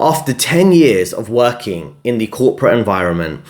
After 10 years of working in the corporate environment,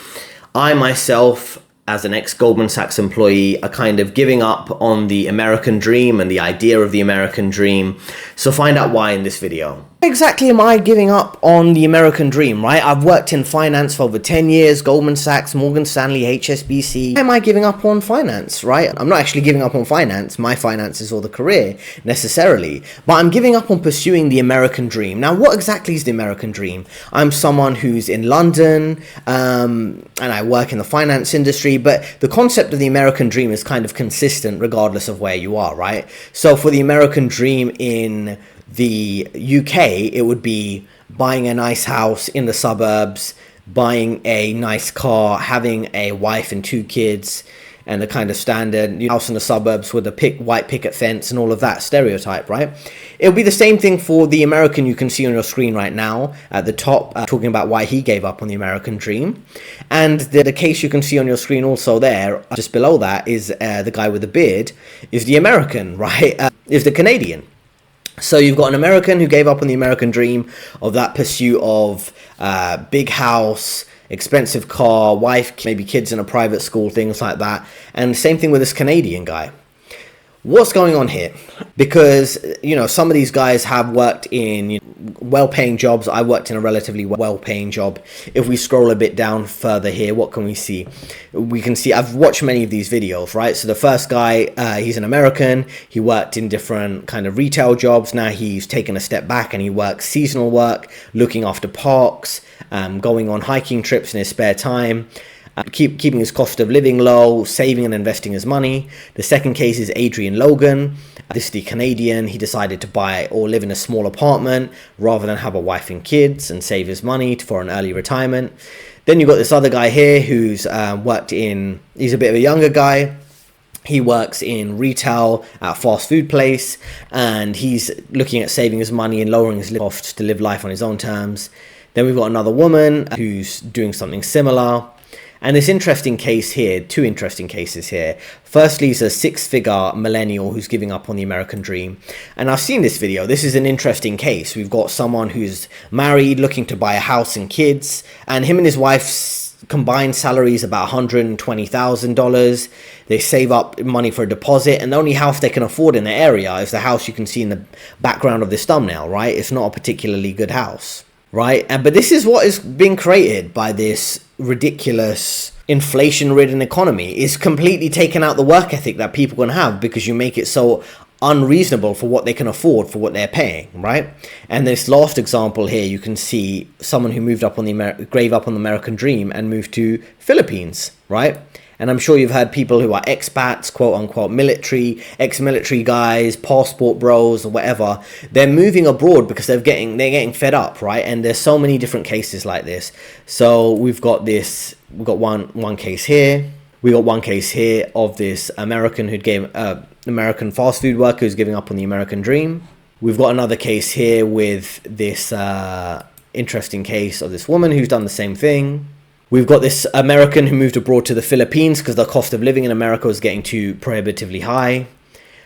I myself, as an ex-Goldman Sachs employee, are kind of giving up on the American dream and the idea of the American dream. So find out why in this video. Why exactly am I giving up on the American dream, right? I've worked in finance for over 10 years, Goldman Sachs, Morgan Stanley, HSBC. Why am I giving up on finance, right? I'm not actually giving up on finance, my finances or the career necessarily, but I'm giving up on pursuing the American dream. Now, what exactly is the American dream? I'm someone who's in London, and I work in the finance industry, but the concept of the American dream is kind of consistent regardless of where you are, right? So for the American dream in the UK, it would be buying a nice house in the suburbs, buying a nice car, having a wife and 2 kids, and the kind of standard house in the suburbs with a white picket fence and all of that stereotype, right? It'll be the same thing for the American you can see on your screen right now at the top, talking about why he gave up on the American dream. And the case you can see on your screen also there, just below that, is the guy with the beard, is the American, right? Is the Canadian. So you've got an American who gave up on the American dream of that pursuit of big house, expensive car, wife, maybe kids in a private school, things like that. And same thing with this Canadian guy. What's going on here? Because, some of these guys have worked in well-paying jobs. I worked in a relatively well-paying job. If we scroll a bit down further here, what can we see? We can see, I've watched many of these videos, right? So the first guy, he's an American. He worked in different kind of retail jobs. Now he's taken a step back and he works seasonal work, looking after parks, going on hiking trips in his spare time. Keeping his cost of living low, saving and investing his money. The second case is Adrian Logan. This is the Canadian. He decided to buy or live in a small apartment rather than have a wife and kids and save his money for an early retirement. Then you've got this other guy here who's he's a bit of a younger guy. He works in retail at a fast food place, and he's looking at saving his money and lowering his costs to live life on his own terms. Then we've got another woman who's doing something similar. And this interesting case here, 2 interesting cases here. Firstly, is a 6-figure millennial who's giving up on the American dream. And I've seen this video. This is an interesting case. We've got someone who's married, looking to buy a house and kids. And him and his wife's combined salary is about $120,000. They save up money for a deposit. And the only house they can afford in the area is the house you can see in the background of this thumbnail, right? It's not a particularly good house, right? But this is what is being created by this ridiculous inflation-ridden economy. Is completely taken out the work ethic that people can have because you make it so unreasonable for what they can afford for what they're paying, right? And this last example here, you can see someone who gave up on the American dream and moved to Philippines, right? And I'm sure you've heard people who are expats, quote unquote, military, ex-military guys, passport bros or whatever. They're moving abroad because they're getting fed up, right? And there's so many different cases like this. So we've got one case here. We got one case here of this American American fast food worker who's giving up on the American dream. We've got another case here with this interesting case of this woman who's done the same thing. We've got this American who moved abroad to the Philippines because the cost of living in America was getting too prohibitively high.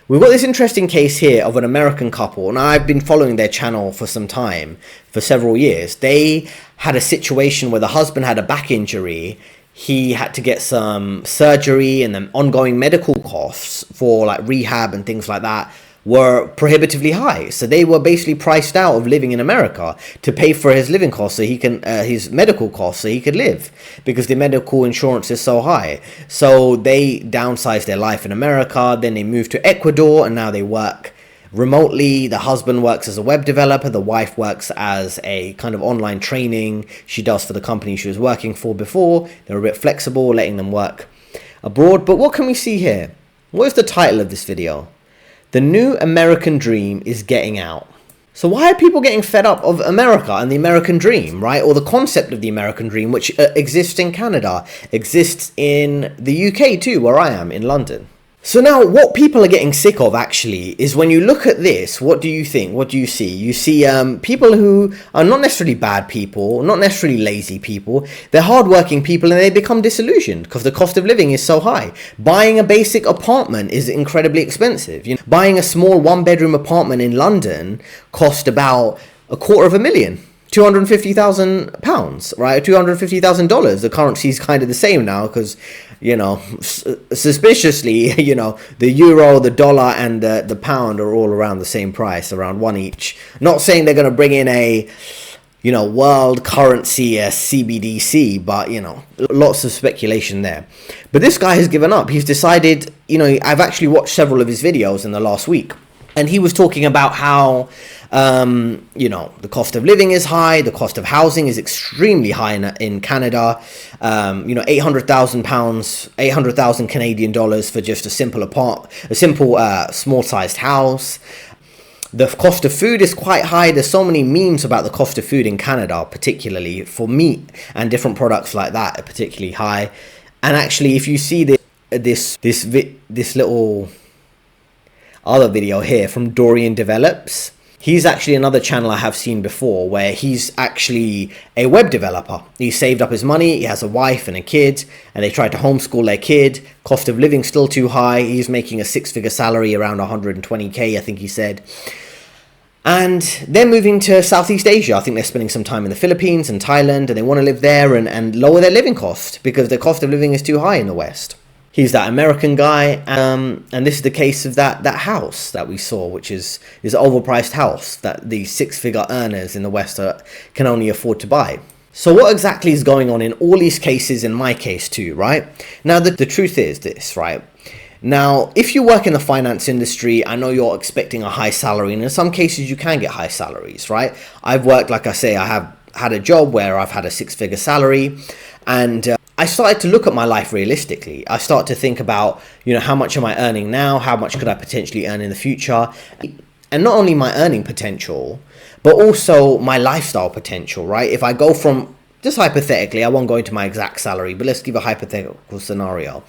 We've got this interesting case here of an American couple. Now, I've been following their channel for some time, for several years. They had a situation where the husband had a back injury. He had to get some surgery, and then ongoing medical costs for like rehab and things like that were prohibitively high. So they were basically priced out of living in America to pay for his living costs so he can his medical costs so he could live, because the medical insurance is so high. So they downsized their life in America. Then they moved to Ecuador, and now they work remotely. The husband works as a web developer. The wife works as a kind of online training she does for the company she was working for before. They're a bit flexible, letting them work abroad. But what can we see here? What is the title of this video? The new American dream is getting out. So why are people getting fed up of America and the American dream, right? Or the concept of the American dream, which exists in Canada, exists in the UK too, where I am, in London. So now what people are getting sick of actually is when you look at this, what do you think? What do you see? You see people who are not necessarily bad people, not necessarily lazy people. They're hardworking people, and they become disillusioned because the cost of living is so high. Buying a basic apartment is incredibly expensive. You know, buying a small 1-bedroom apartment in London cost about $250,000. £250,000, right? $250,000. The currency is kind of the same now because, suspiciously, the euro, the dollar, and the pound are all around the same price, around one each. Not saying they're going to bring in a, world currency, CBDC, but, lots of speculation there. But this guy has given up. He's decided, I've actually watched several of his videos in the last week. And he was talking about how, the cost of living is high, the cost of housing is extremely high in Canada. £800,000, 800,000 Canadian dollars for just a simple small-sized house. The cost of food is quite high. There's so many memes about the cost of food in Canada, particularly for meat and different products like that, are particularly high. And actually, if you see this little other video here from Dorian Develops, he's actually another channel I have seen before where he's actually a web developer. He saved up his money, he has a wife and a kid, and they tried to homeschool their kid. Cost of living still too high. He's making a six-figure salary, around 120k, I think he said. And they're moving to Southeast Asia. I think they're spending some time in the Philippines and Thailand, and they want to live there and lower their living cost because the cost of living is too high in the West. He's that American guy, and this is the case of that house that we saw, which is this overpriced house that the six-figure earners in the West can only afford to buy. So what exactly is going on in all these cases, in my case too, right? Now, the truth is this, right? Now, if you work in the finance industry, I know you're expecting a high salary, and in some cases you can get high salaries, right? I've worked, like I say, I have had a job where I've had a six-figure salary, and I started to look at my life realistically. I start to think about, how much am I earning now? How much could I potentially earn in the future? And not only my earning potential, but also my lifestyle potential, right? If I go from, just hypothetically, I won't go into my exact salary, but let's give a hypothetical scenario.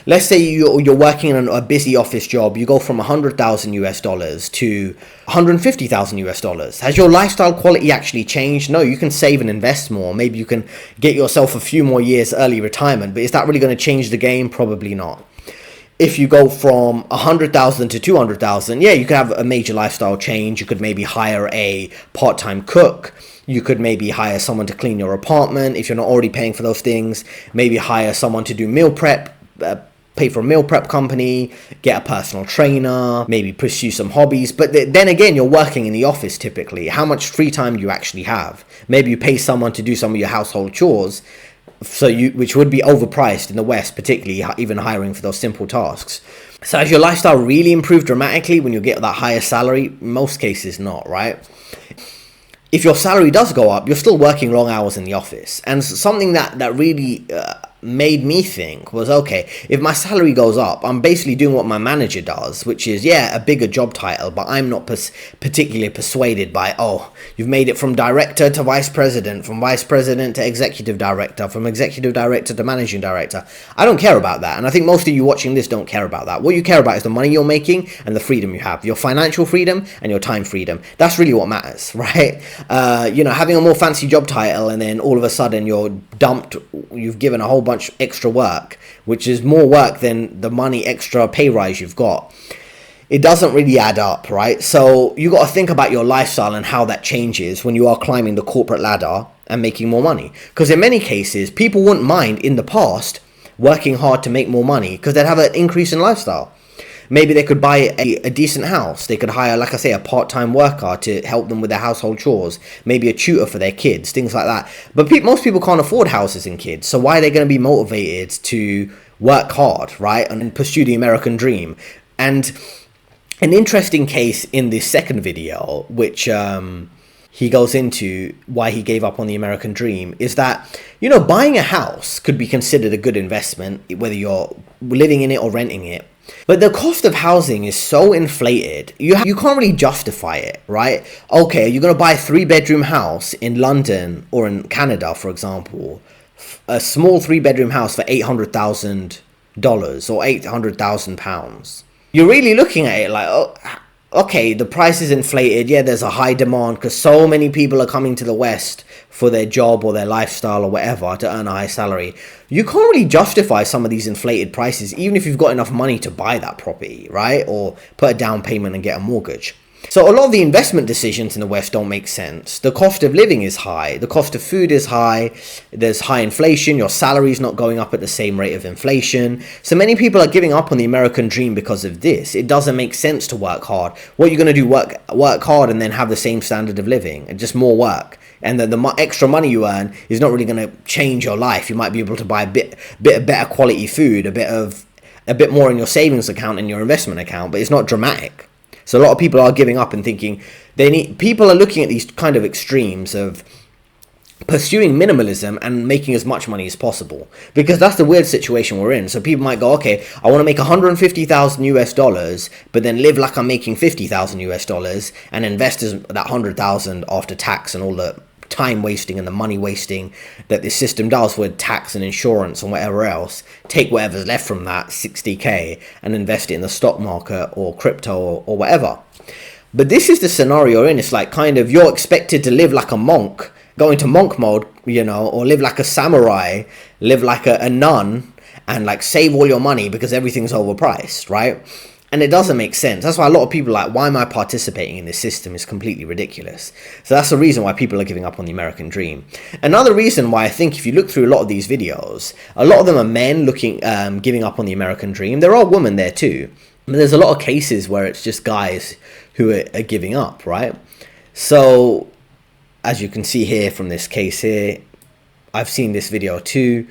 Let's say you're working in a busy office job. You go from $100,000 to $150,000. Has your lifestyle quality actually changed? No, you can save and invest more. Maybe you can get yourself a few more years early retirement, but is that really going to change the game? Probably not. If you go from 100,000 to 200,000, yeah, you could have a major lifestyle change. You could maybe hire a part-time cook. You could maybe hire someone to clean your apartment if you're not already paying for those things. Maybe hire someone to do meal prep, pay for a meal prep company, get a personal trainer, maybe pursue some hobbies. But then again, you're working in the office typically. How much free time do you actually have? Maybe you pay someone to do some of your household chores, which would be overpriced in the West, particularly even hiring for those simple tasks. So has your lifestyle really improved dramatically when you get that higher salary? In most cases not, right? If your salary does go up, you're still working long hours in the office. And something that really made me think was, okay, if my salary goes up, I'm basically doing what my manager does, which is, a bigger job title, but I'm not particularly persuaded by, you've made it from director to vice president, from vice president to executive director, from executive director to managing director. I don't care about that. And I think most of you watching this don't care about that. What you care about is the money you're making and the freedom you have, your financial freedom and your time freedom. That's really what matters, right? Having a more fancy job title and then all of a sudden you've given a whole bunch extra work, which is more work than the money extra pay rise you've got. It doesn't really add up, right? So you got to think about your lifestyle and how that changes when you are climbing the corporate ladder and making more money. Because in many cases, people wouldn't mind in the past working hard to make more money because they'd have an increase in lifestyle. Maybe they could buy a decent house. They could hire, like I say, a part-time worker to help them with their household chores. Maybe a tutor for their kids, things like that. But most people can't afford houses and kids. So why are they going to be motivated to work hard, right? And pursue the American dream? And an interesting case in this second video, which he goes into why he gave up on the American dream, is that, buying a house could be considered a good investment, whether you're living in it or renting it. But the cost of housing is so inflated, you can't really justify it, right? Okay, you're going to buy a 3-bedroom house in London or in Canada, for example, a small 3-bedroom house for $800,000 or £800,000. You're really looking at it like, okay, the price is inflated. Yeah, there's a high demand because so many people are coming to the West for their job or their lifestyle or whatever to earn a high salary. You can't really justify some of these inflated prices, even if you've got enough money to buy that property, right? Or put a down payment and get a mortgage. So a lot of the investment decisions in the West don't make sense. The cost of living is high. The cost of food is high. There's high inflation. Your salary is not going up at the same rate of inflation. So many people are giving up on the American dream because of this. It doesn't make sense to work hard. What you're going to do, work hard and then have the same standard of living and just more work. And the extra money you earn is not really going to change your life. You might be able to buy a bit of better quality food, a bit more in your savings account and your investment account, but it's not dramatic. So a lot of people are giving up and thinking people are looking at these kind of extremes of pursuing minimalism and making as much money as possible, because that's the weird situation we're in. So people might go, okay, I want to make 150,000 US dollars, but then live like I'm making 50,000 US dollars and invest that 100,000 after tax and all the time wasting and the money wasting that this system does with tax and insurance and whatever else. Take whatever's left from that 60k and invest it in the stock market or crypto or whatever. But this is the scenario you're in. It's like kind of you're expected to live like a monk, go into monk mode, or live like a samurai, live like a nun, and like save all your money because everything's overpriced, right? And it doesn't make sense. That's why a lot of people are like, why am I participating in this system? Is completely ridiculous. So that's the reason why people are giving up on the American dream. Another reason why I think if you look through a lot of these videos, a lot of them are men giving up on the American dream. There are women there too. But there's a lot of cases where it's just guys who are giving up, right? So as you can see here from this case here, I've seen this video too.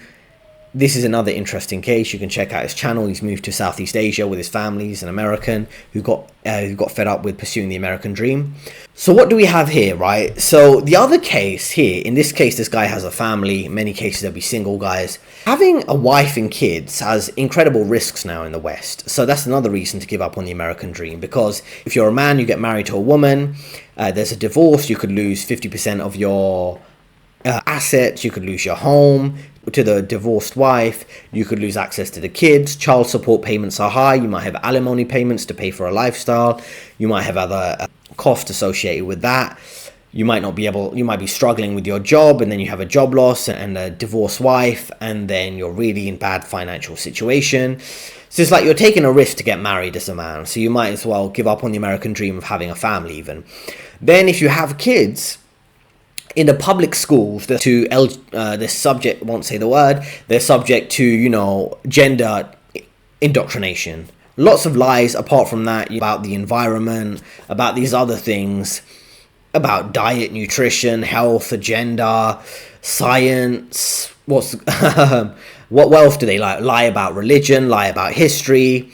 This is another interesting case. You can check out his channel. He's moved to Southeast Asia with his family. He's an American who got fed up with pursuing the American dream. So what do we have here, right? So the other case here, in this case, this guy has a family. In many cases, they'll be single guys. Having a wife and kids has incredible risks now in the West. So that's another reason to give up on the American dream, because if you're a man, you get married to a woman, there's a divorce, you could lose 50% of your assets, you could lose your home to the divorced wife, you could lose access to the kids, child support payments are high, you might have alimony payments to pay for a lifestyle, you might have other costs associated with that, you might be struggling with your job, and then you have a job loss and a divorced wife, and then you're really in bad financial situation. So it's like you're taking a risk to get married as a man, so you might as well give up on the American dream of having a family even. Then if you have kids, in the public schools, they're subject, won't say the word, they're subject to, gender indoctrination. Lots of lies apart from that about the environment, about these other things, about diet, nutrition, health, agenda, science. What else do they lie? Lie about religion, lie about history.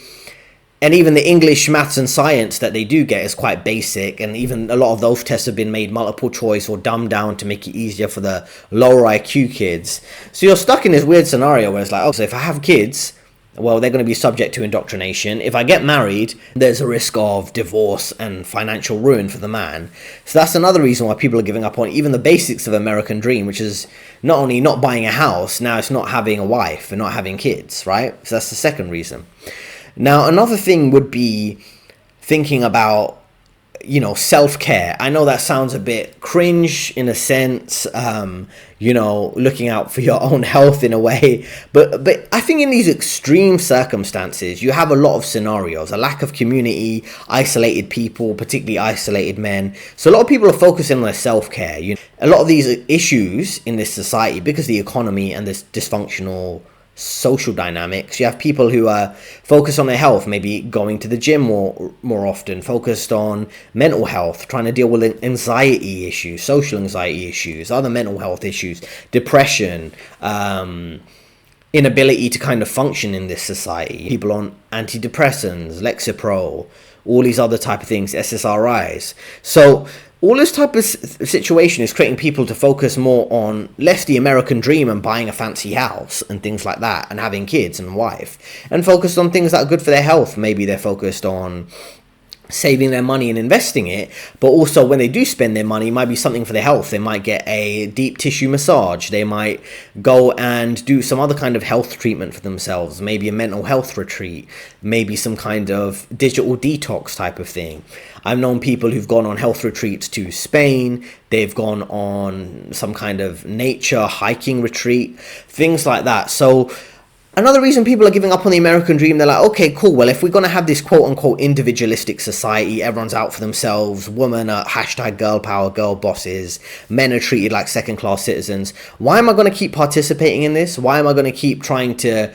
And even the English, maths and science that they do get is quite basic. And even a lot of those tests have been made multiple choice or dumbed down to make it easier for the lower IQ kids. So you're stuck in this weird scenario where it's like, so if I have kids, well, they're going to be subject to indoctrination. If I get married, there's a risk of divorce and financial ruin for the man. So that's another reason why people are giving up on even the basics of American dream, which is not only not buying a house, now it's not having a wife and not having kids, right? So that's the second reason. Now, another thing would be thinking about, self-care. I know that sounds a bit cringe in a sense, looking out for your own health in a way. But I think in these extreme circumstances, you have a lot of scenarios, a lack of community, isolated people, particularly isolated men. So a lot of people are focusing on their self-care. A lot of these issues in this society, because of the economy and this dysfunctional social dynamics, you have people who are focused on their health, maybe going to the gym more often, focused on mental health, trying to deal with anxiety issues, social anxiety issues, other mental health issues, depression, inability to kind of function in this society, people on antidepressants, Lexapro, all these other type of things, SSRIs. So all this type of situation is creating people to focus more on less the American dream and buying a fancy house and things like that and having kids and wife, and focus on things that are good for their health. Maybe they're focused on saving their money and investing it, but also when they do spend their money, it might be something for their health. They might get a deep tissue massage, they might go and do some other kind of health treatment for themselves, maybe a mental health retreat, maybe some kind of digital detox type of thing. I've known people who've gone on health retreats to Spain, they've gone on some kind of nature hiking retreat, things like that. So Another reason people are giving up on the American dream, they're like, okay, cool, well, if we're going to have this quote-unquote individualistic society, everyone's out for themselves, women are hashtag girl power, girl bosses, men are treated like second-class citizens, why am I going to keep participating in this? Why am I going to keep trying to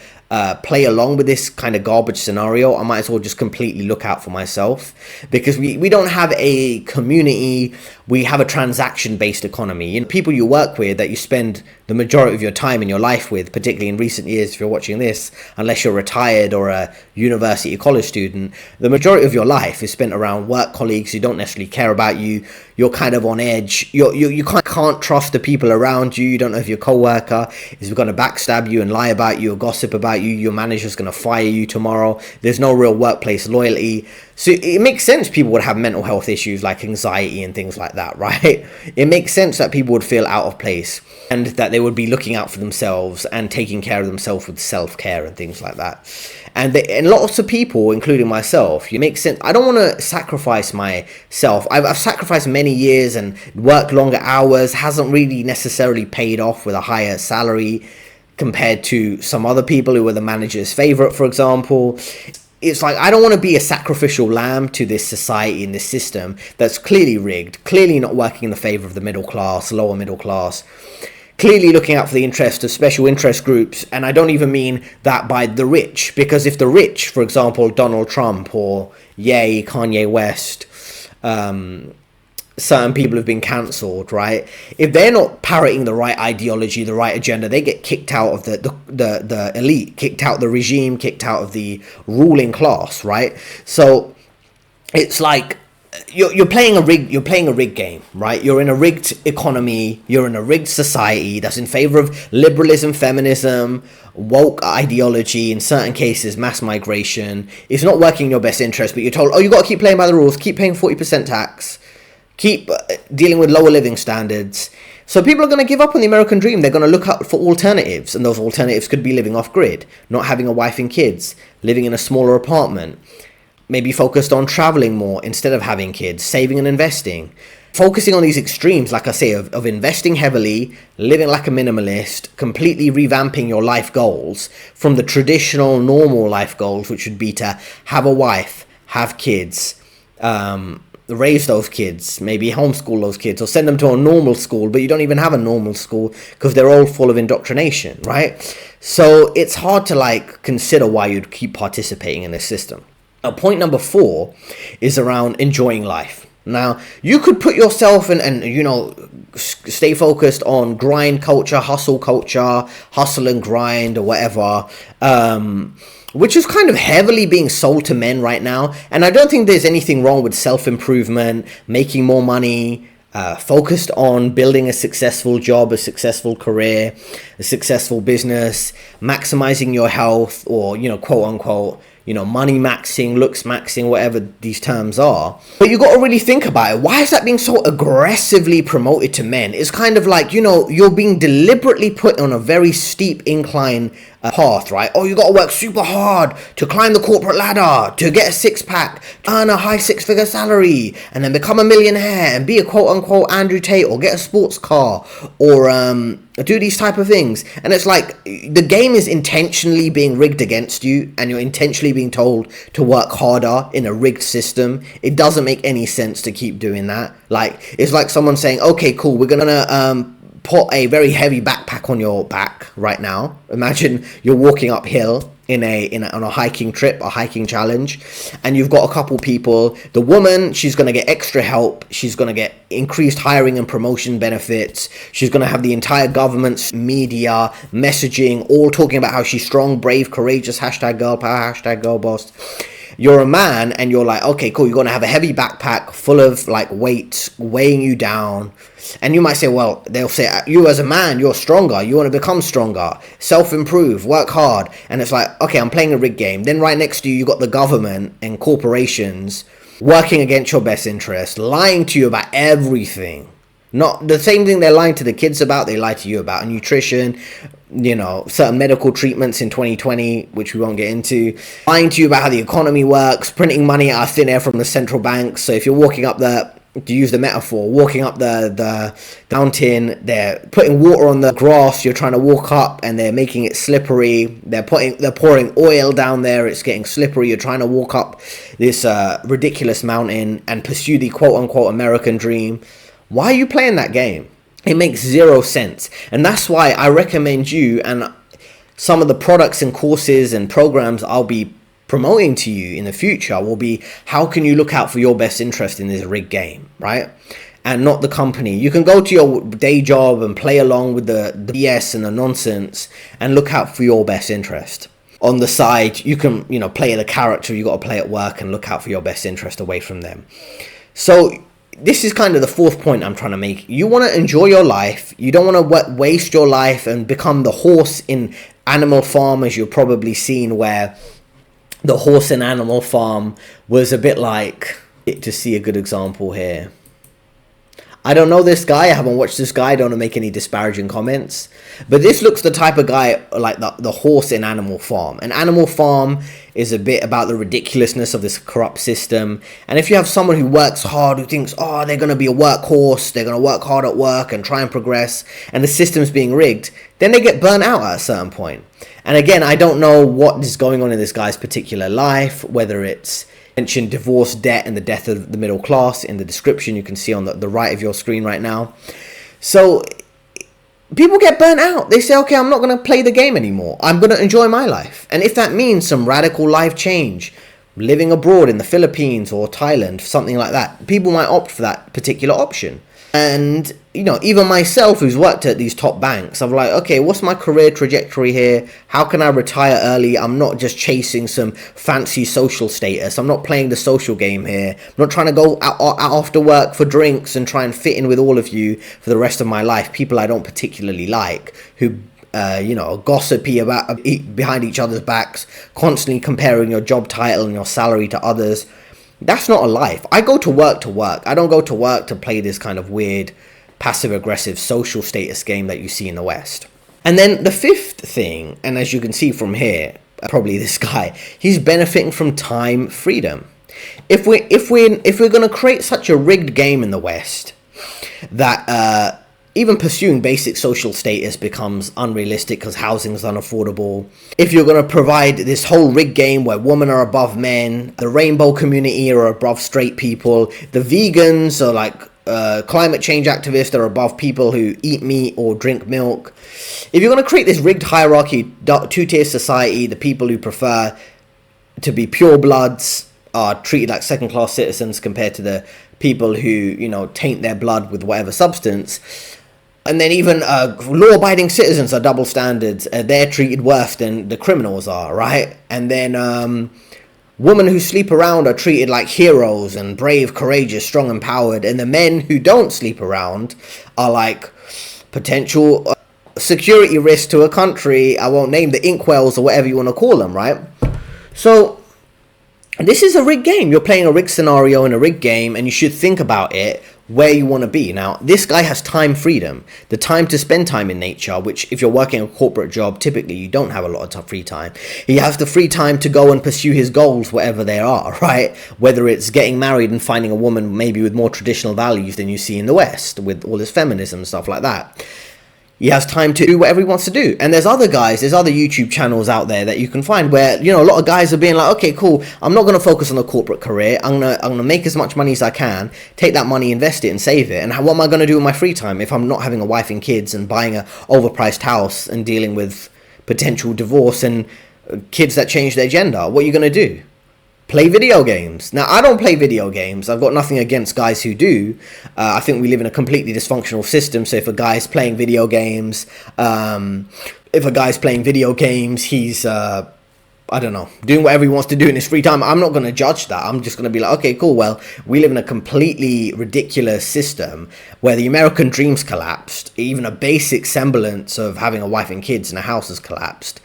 play along with this kind of garbage scenario? I might as well just completely look out for myself, because we don't have a community, we have a transaction-based economy. You know, people you work with that you spend the majority of your time in your life with, particularly in recent years if you're watching this, unless you're retired or a university or college student, the majority of your life is spent around work colleagues who don't necessarily care about you. You're kind of on edge. You can't trust the people around you. You don't know if your coworker is going to backstab you and lie about you or gossip about you. Your manager's going to fire you tomorrow. There's no real workplace loyalty. So it makes sense people would have mental health issues like anxiety and things like that, right? It makes sense that people would feel out of place and that they would be looking out for themselves and taking care of themselves with self-care and things like that. And lots of people, including myself, it makes sense. I don't want to sacrifice myself. I've sacrificed many years and worked longer hours, hasn't really necessarily paid off with a higher salary compared to some other people who were the manager's favorite, for example. It's like, I don't want to be a sacrificial lamb to this society and this system that's clearly rigged, clearly not working in the favor of the middle class, lower middle class, clearly looking out for the interest of special interest groups. And I don't even mean that by the rich, because if the rich, for example, Donald Trump or Kanye West, certain people have been cancelled, right? If they're not parroting the right ideology, the right agenda, they get kicked out of the elite, kicked out the regime, kicked out of the ruling class, right? So it's like you're playing a rigged game, right? You're in a rigged economy, you're in a rigged society that's in favor of liberalism, feminism, woke ideology, in certain cases mass migration. It's not working in your best interest, but you're told, oh, you got to keep playing by the rules, keep paying 40% tax, keep dealing with lower living standards. So people are going to give up on the American dream. They're going to look out for alternatives, and those alternatives could be living off grid, not having a wife and kids, living in a smaller apartment, maybe focused on traveling more instead of having kids, saving and investing, focusing on these extremes, like I say, of investing heavily, living like a minimalist, completely revamping your life goals from the traditional normal life goals, which would be to have a wife, have kids, raise those kids, maybe homeschool those kids or send them to a normal school, but you don't even have a normal school because they're all full of indoctrination, right? So it's hard to consider why you'd keep participating in this system. Now, point number 4 is around enjoying life. Now, you could put yourself and stay focused on grind culture, hustle and grind or whatever, which is kind of heavily being sold to men right now. And I don't think there's anything wrong with self-improvement, making more money, focused on building a successful job, a successful career, a successful business, maximizing your health, or, quote unquote, money maxing, looks maxing, whatever these terms are. But you got to really think about it. Why is that being so aggressively promoted to men? It's kind of like, you're being deliberately put on a very steep incline path, right? Oh, you got to work super hard to climb the corporate ladder, to get a six-pack, earn a high six-figure salary, and then become a millionaire and be a quote-unquote Andrew Tate, or get a sports car, or do these type of things. And it's like the game is intentionally being rigged against you, and you're intentionally being told to work harder in a rigged system. It doesn't make any sense to keep doing that. It's like someone saying, okay, cool, we're gonna put a very heavy backpack on your back right now. Imagine you're walking uphill on a hiking trip, a hiking challenge, and you've got a couple people. The woman, she's going to get extra help. She's going to get increased hiring and promotion benefits. She's going to have the entire government's media messaging all talking about how she's strong, brave, courageous, hashtag girl power, hashtag girl boss. You're a man and you're like, okay, cool, you're going to have a heavy backpack full of weights weighing you down. And you might say, well, they'll say, you as a man, you're stronger. You want to become stronger, self-improve, work hard. And it's like, okay, I'm playing a rigged game. Then right next to you, you got the government and corporations working against your best interest, lying to you about everything. Not the same thing they're lying to the kids about, they lie to you about nutrition, certain medical treatments in 2020, which we won't get into, lying to you about how the economy works, printing money out of thin air from the central banks. So if you're walking up the to use the metaphor, walking up the mountain, they're putting water on the grass you're trying to walk up, and they're making it slippery. They're pouring oil down there, it's getting slippery. You're trying to walk up this ridiculous mountain and pursue the quote-unquote American dream. Why are you playing that game? It makes zero sense. And that's why I recommend you, and some of the products and courses and programs I'll be promoting to you in the future will be, how can you look out for your best interest in this rigged game, right? And not the company. You can go to your day job and play along with the BS and the nonsense and look out for your best interest. On the side, you can, play the character you got to play at work and look out for your best interest away from them. So this is kind of the fourth point I'm trying to make. You want to enjoy your life. You don't want to waste your life and become the horse in Animal Farm, as you've probably seen, where the horse in Animal Farm was a bit like, to see a good example here. I don't know this guy. I haven't watched this guy. I don't want to make any disparaging comments. But this looks the type of guy like the horse in Animal Farm. And Animal Farm is a bit about the ridiculousness of this corrupt system. And if you have someone who works hard, who thinks, they're going to be a workhorse, they're going to work hard at work and try and progress, and the system's being rigged, then they get burnt out at a certain point. And again, I don't know what is going on in this guy's particular life, whether it's mentioned divorce, debt, and the death of the middle class in the description you can see on the right of your screen right now. So people get burnt out. They say, okay, I'm not going to play the game anymore. I'm going to enjoy my life. And if that means some radical life change, living abroad in the Philippines or Thailand, something like that, people might opt for that particular option. And, even myself, who's worked at these top banks, I'm like, okay, what's my career trajectory here? How can I retire early? I'm not just chasing some fancy social status. I'm not playing the social game here. I'm not trying to go out after work for drinks and try and fit in with all of you for the rest of my life. People I don't particularly like, who gossipy about behind each other's backs, constantly comparing your job title and your salary to others. That's not a life. I go to work to work. I don't go to work to play this kind of weird, passive-aggressive social status game that you see in the West. And then the fifth thing, and as you can see from here, probably this guy, he's benefiting from time freedom. If we're going to create such a rigged game in the West that even pursuing basic social status becomes unrealistic because housing is unaffordable. If you're going to provide this whole rigged game where women are above men, the rainbow community are above straight people, the vegans are like climate change activists are above people who eat meat or drink milk. If you're going to create this rigged hierarchy, two-tier society, the people who prefer to be purebloods are treated like second-class citizens compared to the people who, taint their blood with whatever substance. And then even law-abiding citizens are double standards. They're treated worse than the criminals are, right? And then women who sleep around are treated like heroes and brave, courageous, strong, empowered. And the men who don't sleep around are like potential security risk to a country. I won't name the inkwells or whatever you want to call them, right? So this is a rigged game. You're playing a rigged scenario in a rigged game, and you should think about it where you want to be. Now, this guy has time freedom, the time to spend time in nature, which if you're working a corporate job, typically you don't have a lot of free time. He has the free time to go and pursue his goals, whatever they are, right? Whether it's getting married and finding a woman maybe with more traditional values than you see in the West, with all this feminism and stuff like that. He has time to do whatever he wants to do. And there's other YouTube channels out there that you can find where, a lot of guys are being like, okay, cool, I'm not going to focus on a corporate career. I'm going to make as much money as I can, take that money, invest it and save it. And what am I going to do in my free time if I'm not having a wife and kids and buying an overpriced house and dealing with potential divorce and kids that change their gender? What are you going to do? Play video games. Now, I don't play video games. I've got nothing against guys who do. I think we live in a completely dysfunctional system. So if a guy's playing video games, he's, doing whatever he wants to do in his free time. I'm not going to judge that. I'm just going to be like, okay, cool. Well, we live in a completely ridiculous system where the American dream's collapsed. Even a basic semblance of having a wife and kids and a house has collapsed.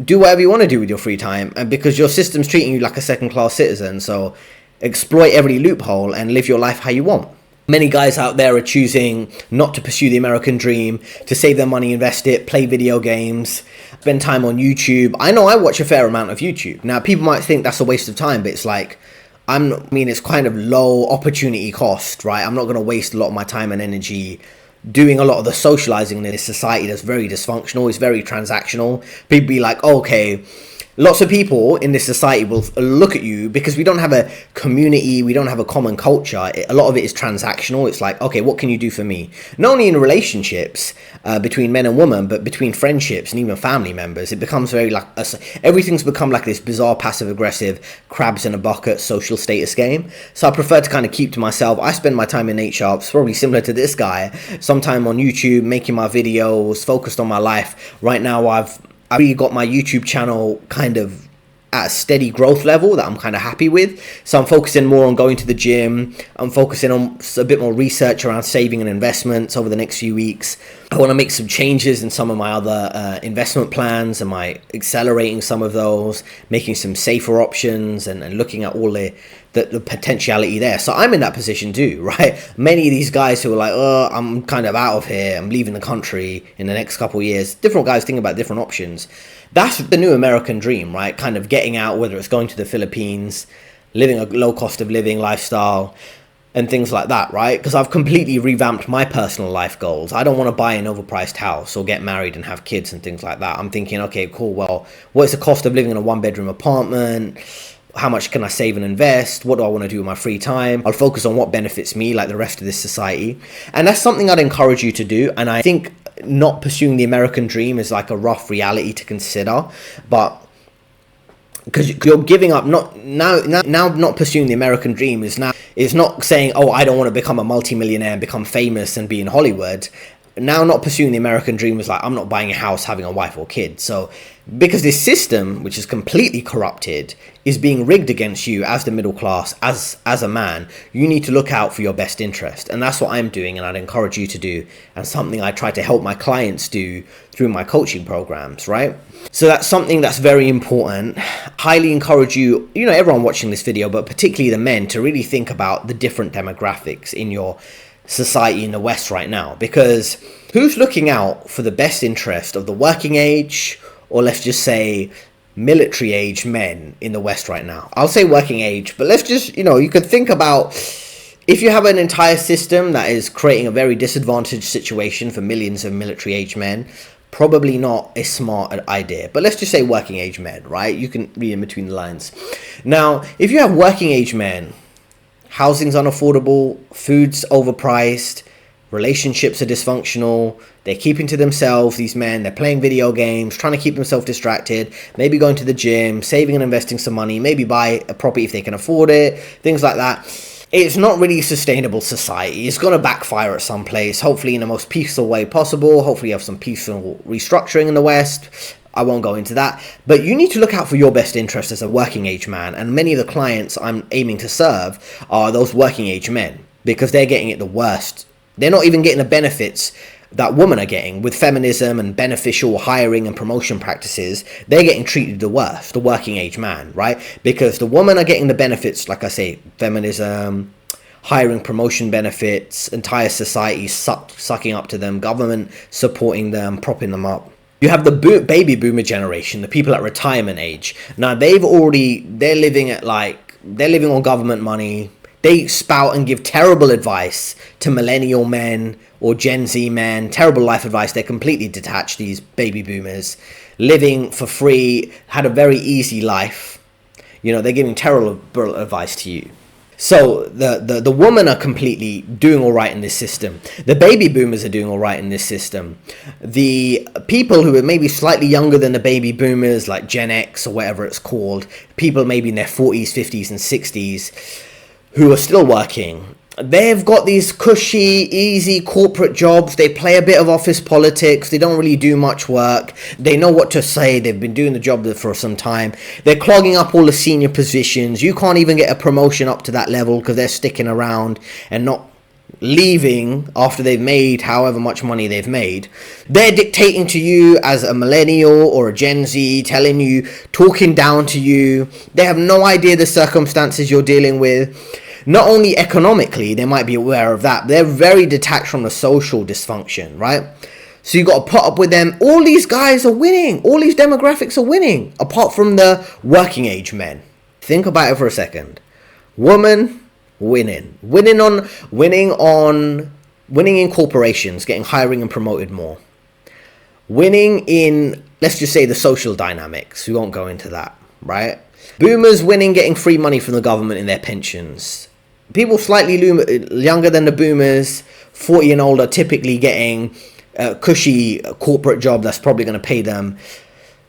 Do whatever you want to do with your free time, and because your system's treating you like a second-class citizen, so exploit every loophole and live your life how you want. Many guys out there are choosing not to pursue the American dream, to save their money, invest it, play video games, spend time on YouTube. I know I watch a fair amount of YouTube. Now, people might think that's a waste of time, but it's like, it's kind of low opportunity cost, right? I'm not going to waste a lot of my time and energy doing a lot of the socializing in this society that's very dysfunctional. It's very transactional. People be like, okay, lots of people in this society will look at you because we don't have a community, we don't have a common culture. A lot of it is transactional. It's like, okay, what can you do for me? Not only in relationships between men and women, but between friendships and even family members. It becomes very like, everything's become like this bizarre passive aggressive crabs in a bucket social status game. So I prefer to kind of keep to myself. I spend my time in 8-sharps, probably similar to this guy, sometime on YouTube, making my videos, focused on my life. Right now I've really got my YouTube channel kind of at a steady growth level that I'm kind of happy with. So I'm focusing more on going to the gym. I'm focusing on a bit more research around saving and investments over the next few weeks. I want to make some changes in some of my other investment plans. Am I accelerating some of those, making some safer options and looking at all the potentiality there. So I'm in that position too, right? Many of these guys who are like, oh, I'm kind of out of here, I'm leaving the country in the next couple of years. Different guys think about different options. That's the new American dream, right? Kind of getting out, whether it's going to the Philippines, living a low cost of living lifestyle and things like that, right? Because I've completely revamped my personal life goals. I don't want to buy an overpriced house or get married and have kids and things like that. I'm thinking, okay, cool. Well, what is the cost of living in a 1-bedroom apartment? How much can I save and invest? What do I want to do with my free time? I'll focus on what benefits me, like the rest of this society. And that's something I'd encourage you to do. And I think not pursuing the American dream is like a rough reality to consider. But because you're giving up, not pursuing the American dream is not saying, oh, I don't want to become a multimillionaire and become famous and be in Hollywood. Now not pursuing the American dream is like, I'm not buying a house, having a wife or kids. So because this system, which is completely corrupted, is being rigged against you as the middle class, as a man, you need to look out for your best interest. And that's what I'm doing, and I'd encourage you to do, and something I try to help my clients do through my coaching programs, right? So that's something that's very important. Highly encourage you, everyone watching this video, but particularly the men, to really think about the different demographics in your society in the West right now, because who's looking out for the best interest of the working age, or let's just say military age men in the West right now? I'll say working age, but let's just, you could think about if you have an entire system that is creating a very disadvantaged situation for millions of military age men, probably not a smart idea. But let's just say working age men, right? You can read in between the lines. Now, if you have working age men, housing's unaffordable, food's overpriced, relationships are dysfunctional, they're keeping to themselves, these men, they're playing video games, trying to keep themselves distracted, maybe going to the gym, saving and investing some money, maybe buy a property if they can afford it, things like that. It's not really a sustainable society. It's going to backfire at some place, hopefully in the most peaceful way possible. Hopefully you have some peaceful restructuring in the West. I won't go into that, but you need to look out for your best interest as a working age man. And many of the clients I'm aiming to serve are those working age men, because they're getting it the worst. They're not even getting the benefits that women are getting with feminism and beneficial hiring and promotion practices. They're getting treated the worst, the working age man, right? Because the women are getting the benefits, like I say, feminism, hiring, promotion benefits, entire society sucking up to them, government supporting them, propping them up. You have the baby boomer generation, the people at retirement age. Now they're living on government money. They spout and give terrible advice to millennial men or Gen Z men, terrible life advice. They're completely detached, these baby boomers, living for free, had a very easy life. They're giving terrible advice to you. So the women are completely doing all right in this system. The baby boomers are doing all right in this system. The people who are maybe slightly younger than the baby boomers, like Gen X or whatever it's called, people maybe in their 40s, 50s and 60s who are still working, they've got these cushy, easy corporate jobs. They play a bit of office politics. They don't really do much work. They know what to say. They've been doing the job for some time. They're clogging up all the senior positions. You can't even get a promotion up to that level because they're sticking around and not leaving after they've made however much money they've made. They're dictating to you as a millennial or a Gen Z, telling you, talking down to you. They have no idea the circumstances you're dealing with. Not only economically, they might be aware of that, they're very detached from the social dysfunction, right? So you got to put up with them. All these guys are winning. All these demographics are winning, apart from the working age men. Think about it for a second. Woman, winning in corporations, getting hiring and promoted more. Winning in, let's just say, the social dynamics. We won't go into that, right? Boomers winning, getting free money from the government in their pensions. People slightly younger than the boomers, 40 and older, typically getting a cushy corporate job that's probably going to pay them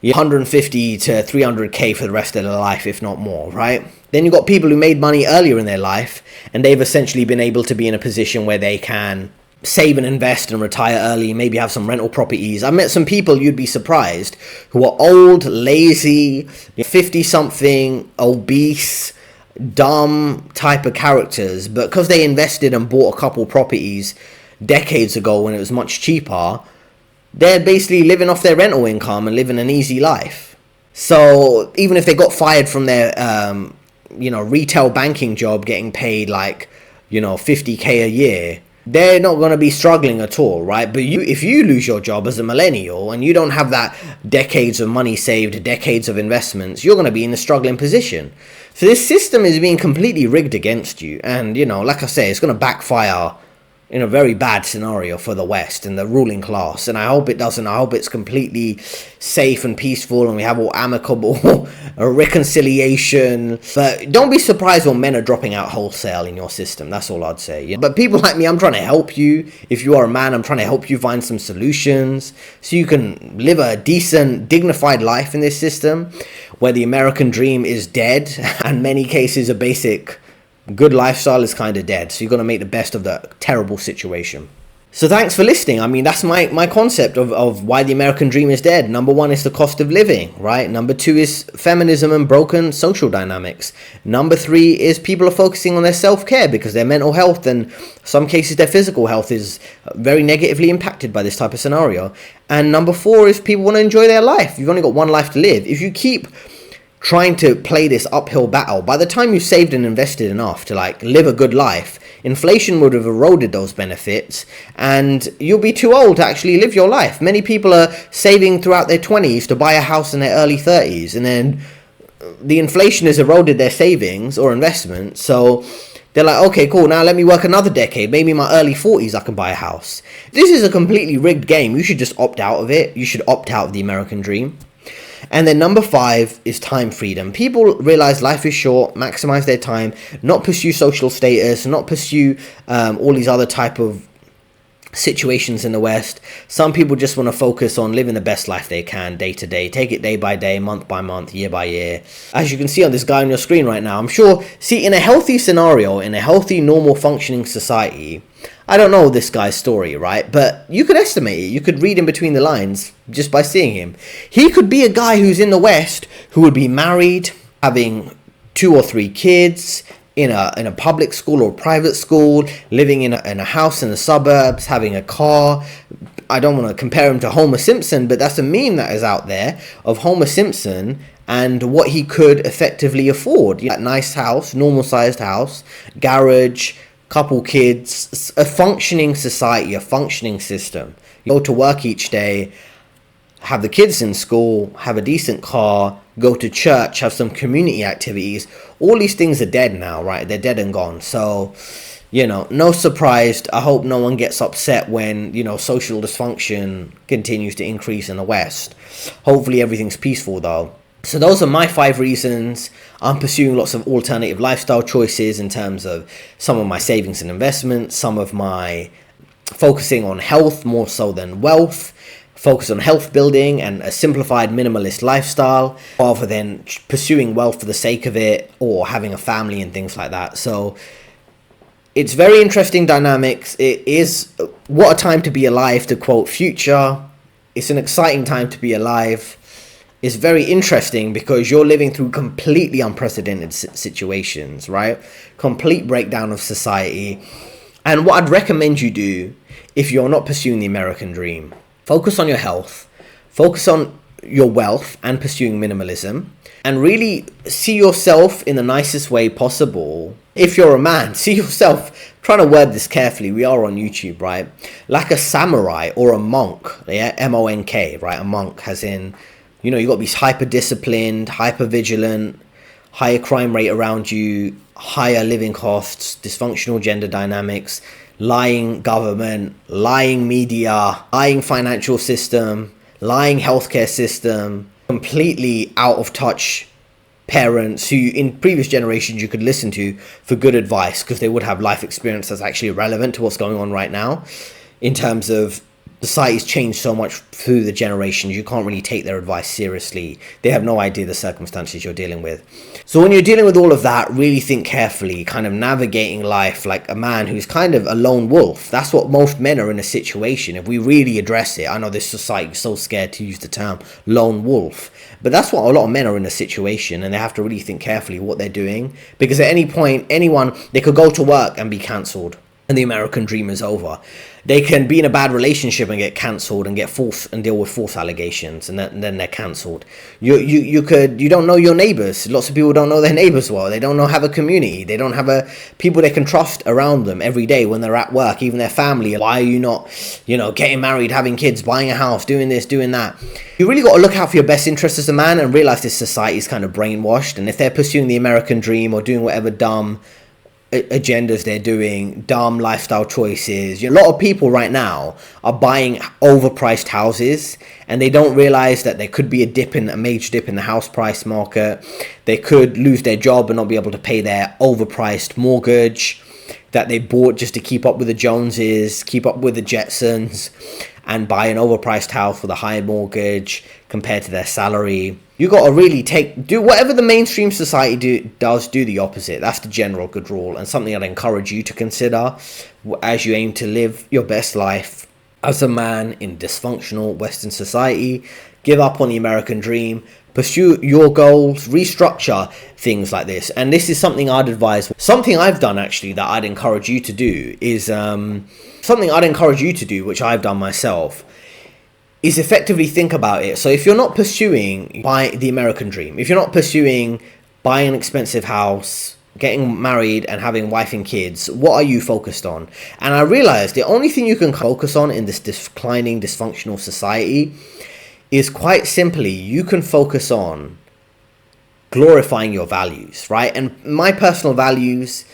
150 to 300k for the rest of their life, if not more, right? Then you've got people who made money earlier in their life, and they've essentially been able to be in a position where they can save and invest and retire early, maybe have some rental properties. I met some people, you'd be surprised, who are old, lazy, 50-something, obese, dumb type of characters, but because they invested and bought a couple properties decades ago when it was much cheaper, they're basically living off their rental income and living an easy life. So even if they got fired from their retail banking job, getting paid like 50k a year, they're not going to be struggling at all, right? But if you lose your job as a millennial and you don't have that decades of money saved, decades of investments, you're going to be in a struggling position. So this system is being completely rigged against you. And, like I say, it's going to backfire in a very bad scenario for the West and the ruling class. And I hope it doesn't. I hope it's completely safe and peaceful and we have all amicable reconciliation. But don't be surprised when men are dropping out wholesale in your system. That's all I'd say. Yeah? But people like me, I'm trying to help you. If you are a man, I'm trying to help you find some solutions so you can live a decent, dignified life in this system where the American dream is dead and many cases a basic good lifestyle is kind of dead. So you've got to make the best of the terrible situation. So thanks for listening. I mean, that's my concept of why the American dream is dead. Number one is the cost of living, right? Number two is feminism and broken social dynamics. Number three is people are focusing on their self-care because their mental health and some cases their physical health is very negatively impacted by this type of scenario. And number four is people want to enjoy their life. You've only got one life to live. If you keep trying to play this uphill battle, by the time you've saved and invested enough to live a good life, inflation would have eroded those benefits and you'll be too old to actually live your life. Many people are saving throughout their 20s to buy a house in their early 30s, and then the inflation has eroded their savings or investments, so they're like, okay, cool, now let me work another decade, maybe in my early 40s I can buy a house. This is a completely rigged game. You should just opt out of it. You should opt out of the American dream. And then number five is time freedom. People realize life is short, maximize their time, not pursue social status, not pursue all these other type of situations in the West. Some people just want to focus on living the best life they can day to day, take it day by day, month by month, year by year. As you can see on this guy on your screen right now, I'm sure, in a healthy scenario, in a healthy, normal functioning society, I don't know this guy's story, right? But you could estimate it. You could read in between the lines just by seeing him. He could be a guy who's in the West who would be married, having 2 or 3 kids, in a public school or private school, living in a house in the suburbs, having a car. I don't want to compare him to Homer Simpson, but that's a meme that is out there of Homer Simpson and what he could effectively afford. That nice house, normal sized house, garage, couple kids, a functioning society, a functioning system. You go to work each day, have the kids in school, have a decent car, go to church, have some community activities. All these things are dead now, right? They're dead and gone. So, no surprise. I hope no one gets upset when, social dysfunction continues to increase in the West. Hopefully everything's peaceful though. So those are my 5 reasons. I'm pursuing lots of alternative lifestyle choices in terms of some of my savings and investments, some of my focusing on health more so than wealth, focus on health building and a simplified minimalist lifestyle rather than pursuing wealth for the sake of it or having a family and things like that. So it's very interesting dynamics. It is what a time to be alive, to quote Future. It's an exciting time to be alive. It's very interesting because you're living through completely unprecedented situations, right? Complete breakdown of society. And what I'd recommend you do if you're not pursuing the American dream, focus on your health, focus on your wealth and pursuing minimalism, and really see yourself in the nicest way possible. If you're a man, see yourself, trying to word this carefully, we are on YouTube, right? Like a samurai or a monk, yeah? M-O-N-K, right? A monk as in, you got to be hyper disciplined, hyper vigilant, higher crime rate around you, higher living costs, dysfunctional gender dynamics, lying government, lying media, lying financial system, lying healthcare system, completely out of touch parents who in previous generations you could listen to for good advice because they would have life experience that's actually relevant to what's going on right now. In terms of society's changed so much through the generations, you can't really take their advice seriously. They have no idea the circumstances you're dealing with. So when you're dealing with all of that, really think carefully, kind of navigating life like a man who's kind of a lone wolf. That's what most men are in a situation. If we really address it, I know this society is so scared to use the term lone wolf, but that's what a lot of men are in a situation, and they have to really think carefully what they're doing, because at any point, they could go to work and be cancelled and the American dream is over. They can be in a bad relationship and get cancelled and deal with false allegations, and then they're cancelled. You don't know your neighbors. Lots of people don't know their neighbors well. They don't have a community. They don't have people they can trust around them every day when they're at work, even their family. Why are you not, getting married, having kids, buying a house, doing this, doing that? You really got to look out for your best interests as a man and realize this society is kind of brainwashed, and if they're pursuing the American dream or doing whatever dumb agendas they're doing, dumb lifestyle choices. A lot of people right now are buying overpriced houses, and they don't realize that there could be a major dip in the house price market. They could lose their job and not be able to pay their overpriced mortgage that they bought just to keep up with the Joneses, keep up with the Jetsons, and buy an overpriced house with a high mortgage compared to their salary. You got to really do whatever the mainstream society does, do the opposite. That's the general good rule, and something I'd encourage you to consider as you aim to live your best life as a man in dysfunctional Western society. Give up on the American dream, pursue your goals, restructure things like this. And this is something I'd advise. Something I've done actually that I'd encourage you to do is which I've done myself, is effectively think about it. So if you're not pursuing the American dream, if you're not pursuing buying an expensive house, getting married and having wife and kids, what are you focused on? And I realized the only thing you can focus on in this declining dysfunctional society is quite simply, you can focus on glorifying your values, right? And my personal values,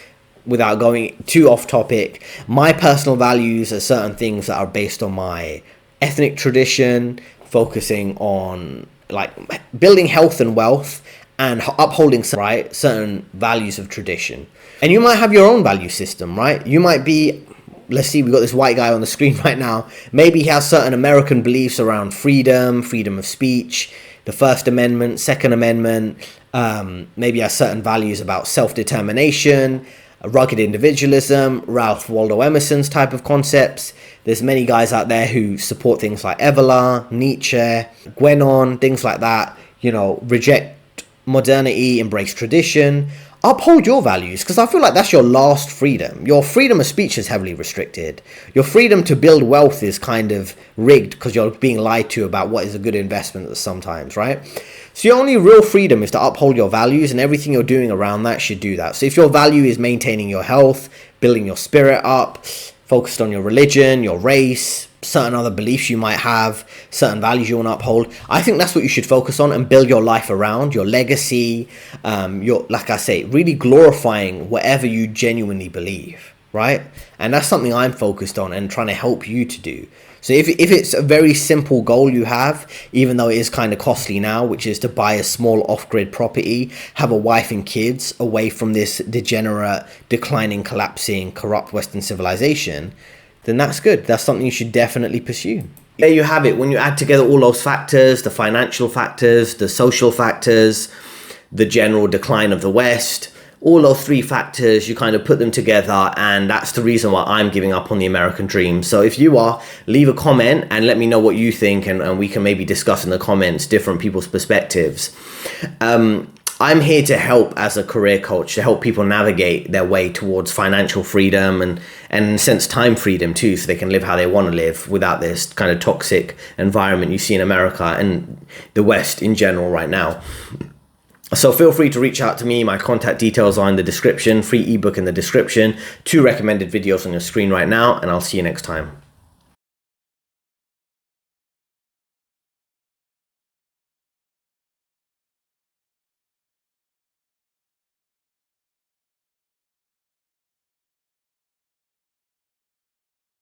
without going too off topic, my personal values are certain things that are based on my ethnic tradition, focusing on like building health and wealth and upholding certain values of tradition. And you might have your own value system, right? You might be, let's see, we've got this white guy on the screen right now. Maybe he has certain American beliefs around freedom of speech, the First Amendment, Second Amendment. Maybe he has certain values about self-determination, rugged individualism, Ralph Waldo Emerson's type of concepts. There's many guys out there who support things like Evola, Nietzsche, Guénon, things like that. Reject modernity, embrace tradition. Uphold your values, because I feel like that's your last freedom. Your freedom of speech is heavily restricted. Your freedom to build wealth is kind of rigged because you're being lied to about what is a good investment sometimes, right? So your only real freedom is to uphold your values, and everything you're doing around that should do that. So if your value is maintaining your health, building your spirit up, focused on your religion, your race, certain other beliefs you might have, certain values you want to uphold, I think that's what you should focus on and build your life around, your legacy, like I say, really glorifying whatever you genuinely believe, right? And that's something I'm focused on and trying to help you to do. So if it's a very simple goal you have, even though it is kind of costly now, which is to buy a small off-grid property, have a wife and kids away from this degenerate, declining, collapsing, corrupt Western civilization, then that's good. That's something you should definitely pursue. There you have it. When you add together all those factors, the financial factors, the social factors, the general decline of the West, all those three factors, you kind of put them together, and that's the reason why I'm giving up on the American dream. So if you are, leave a comment and let me know what you think, and we can maybe discuss in the comments different people's perspectives. I'm here to help as a career coach, to help people navigate their way towards financial freedom and in a sense time freedom too, so they can live how they want to live without this kind of toxic environment you see in America and the West in general right now. So feel free to reach out to me. My contact details are in the description, free ebook in the description, 2 recommended videos on your screen right now, and I'll see you next time.